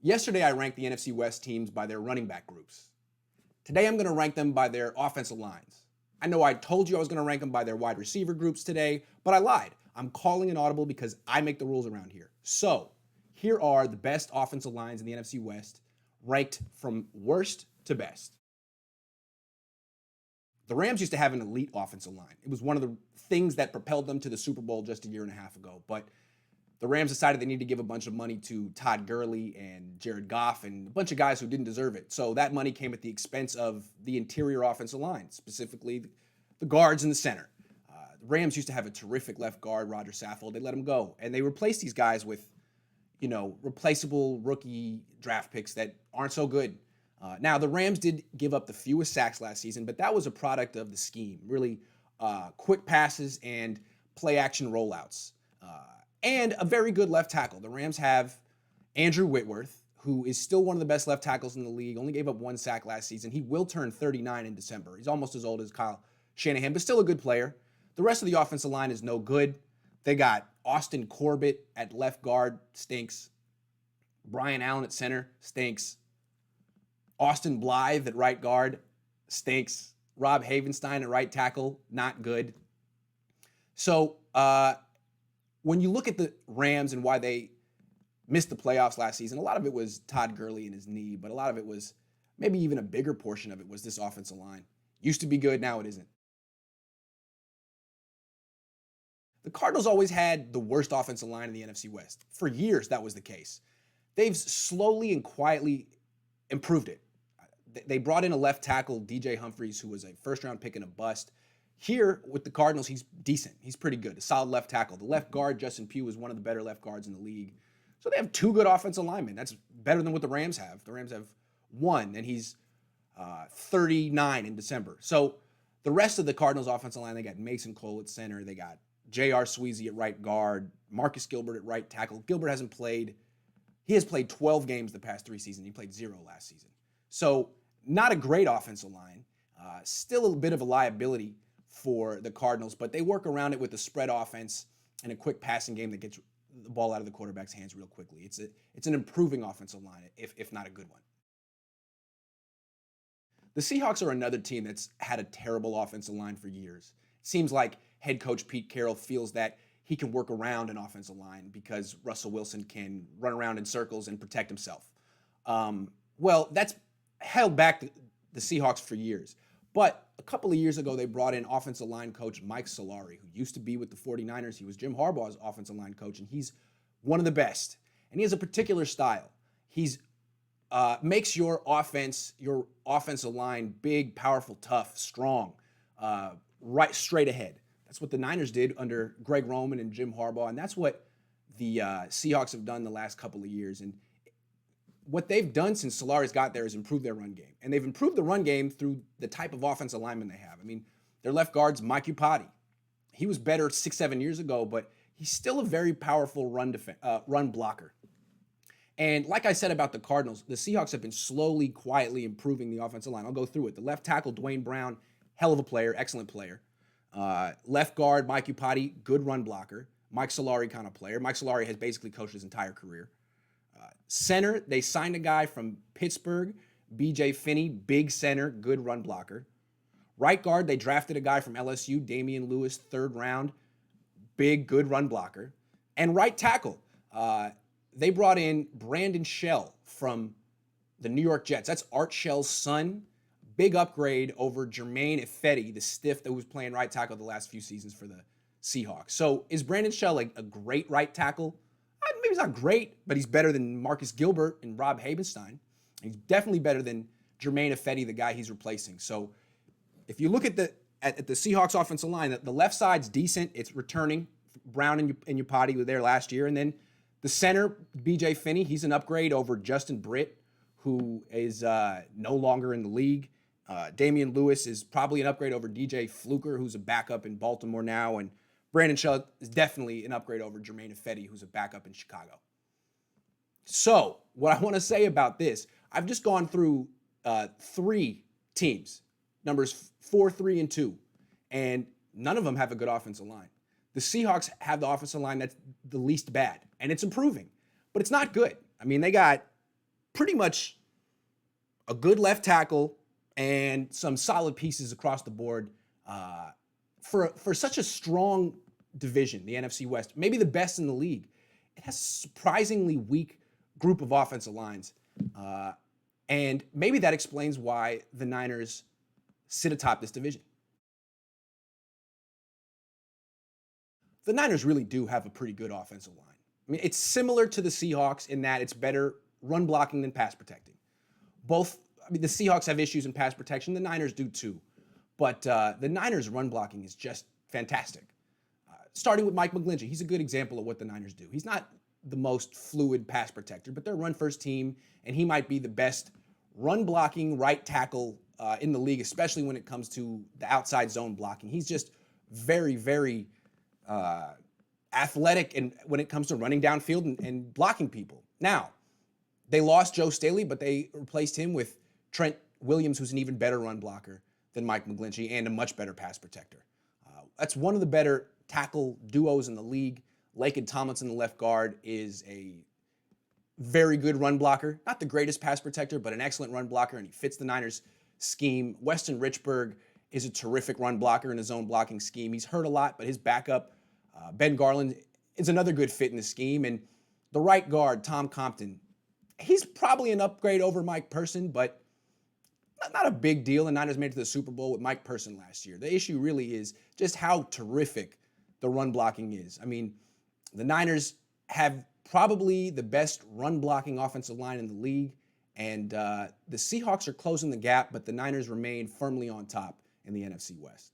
Yesterday, I ranked the NFC West teams by their running back groups. Today, I'm going to rank them by their offensive lines. I know I told you I was going to rank them by their wide receiver groups today, but I lied. I'm calling an audible because I make the rules around here. So, here are the best offensive lines in the NFC West, ranked from worst to best. The Rams used to have an elite offensive line. It was one of the things that propelled them to the Super Bowl just a year and a half ago. But the Rams decided they needed to give a bunch of money to Todd Gurley and Jared Goff and a bunch of guys who didn't deserve it. So that money came at the expense of the interior offensive line, specifically the guards in the center. The Rams used to have a terrific left guard, Roger Saffold. They let him go. And they replaced these guys with, replaceable rookie draft picks that aren't so good. Now, the Rams did give up the fewest sacks last season, but that was a product of the scheme. Really quick passes and play action rollouts. And a very good left tackle. The Rams have Andrew Whitworth, who is still one of the best left tackles in the league, only gave up one sack last season. He will turn 39 in December. He's almost as old as Kyle Shanahan, but still a good player. The rest of the offensive line is no good. They got Austin Corbett at left guard, stinks. Brian Allen at center, stinks. Austin Blythe at right guard, stinks. Rob Havenstein at right tackle, not good. So, when you look at the Rams and why they missed the playoffs last season, a lot of it was Todd Gurley and his knee, but a lot of it was, maybe even a bigger portion of it was this offensive line. Used to be good, now it isn't. The Cardinals always had the worst offensive line in the NFC West. For years, that was the case. They've slowly and quietly improved it. They brought in a left tackle, DJ Humphries, who was a first-round pick and a bust. Here, with the Cardinals, he's decent. He's pretty good. A solid left tackle. The left guard, Justin Pugh, is one of the better left guards in the league. So they have two good offensive linemen. That's better than what the Rams have. The Rams have one, and he's 39 in December. So the rest of the Cardinals' offensive line, they got Mason Cole at center. They got J.R. Sweezy at right guard. Marcus Gilbert at right tackle. Gilbert hasn't played. He has played 12 games the past 3 seasons. He played 0 last season. So not a great offensive line. Still a bit of a liability for the Cardinals, but they work around it with a spread offense and a quick passing game that gets the ball out of the quarterback's hands real quickly. It's an improving offensive line, if not a good one. The Seahawks are another team that's had a terrible offensive line for years. It seems like head coach Pete Carroll feels that he can work around an offensive line because Russell Wilson can run around in circles and protect himself. Well, that's held back the Seahawks for years. But a couple of years ago, they brought in offensive line coach Mike Solari, who used to be with the 49ers. He was Jim Harbaugh's offensive line coach, and he's one of the best. And he has a particular style. He's makes your offensive line big, powerful, tough, strong, right straight ahead. That's what the Niners did under Greg Roman and Jim Harbaugh, and that's what the Seahawks have done the last couple of years. And what they've done since Solari's got there is improve their run game. And they've improved the run game through the type of offensive lineman they have. I mean, their left guard's Mike Upati. He was better 6-7 years ago, but he's still a very powerful run blocker. And like I said about the Cardinals, the Seahawks have been slowly, quietly improving the offensive line. I'll go through it. The left tackle, Dwayne Brown, hell of a player, excellent player. Left guard, Mike Upati, good run blocker. Mike Solari kind of player. Mike Solari has basically coached his entire career. Center, they signed a guy from Pittsburgh, B.J. Finney, big center, good run blocker. Right guard, they drafted a guy from LSU, Damian Lewis, 3rd round, big, good run blocker. And right tackle, they brought in Brandon Shell from the New York Jets. That's Art Shell's son. Big upgrade over Jermaine Ifedi, the stiff that was playing right tackle the last few seasons for the Seahawks. So is Brandon Shell a great right tackle? Maybe he's not great, but he's better than Marcus Gilbert and Rob Havenstein. He's definitely better than Jermaine Ifedi, the guy he's replacing. So if you look at the Seahawks offensive line, the left side's decent. It's returning. Brown and Upati were there last year. And then the center, B.J. Finney, he's an upgrade over Justin Britt, who is no longer in the league. Damian Lewis is probably an upgrade over DJ Fluker, who's a backup in Baltimore now. And Brandon Shell is definitely an upgrade over Jermaine Ifedi, who's a backup in Chicago. So what I want to say about this, I've just gone through 3 teams, numbers 4, 3, and 2, and none of them have a good offensive line. The Seahawks have the offensive line that's the least bad, and it's improving, but it's not good. I mean, they got pretty much a good left tackle and some solid pieces across the board for such a strong division, the NFC West, maybe the best in the league. It has a surprisingly weak group of offensive lines. And maybe that explains why the Niners sit atop this division. The Niners really do have a pretty good offensive line. I mean, it's similar to the Seahawks in that it's better run blocking than pass protecting. The Seahawks have issues in pass protection. The Niners do too. But the Niners' run blocking is just fantastic. Starting with Mike McGlinchey, he's a good example of what the Niners do. He's not the most fluid pass protector, but they're a run-first team, and he might be the best run-blocking right tackle in the league, especially when it comes to the outside zone blocking. He's just very, very athletic and when it comes to running downfield and blocking people. Now, they lost Joe Staley, but they replaced him with Trent Williams, who's an even better run blocker than Mike McGlinchey and a much better pass protector. That's one of the better tackle duos in the league. Laken Tomlinson, the left guard, is a very good run blocker. Not the greatest pass protector, but an excellent run blocker, and he fits the Niners' scheme. Weston Richburg is a terrific run blocker in his own blocking scheme. He's hurt a lot, but his backup, Ben Garland, is another good fit in the scheme. And the right guard, Tom Compton, he's probably an upgrade over Mike Person, but not a big deal. The Niners made it to the Super Bowl with Mike Person last year. The issue really is just how terrific the run blocking is. I mean, the Niners have probably the best run blocking offensive line in the league, and the Seahawks are closing the gap, but the Niners remain firmly on top in the NFC West.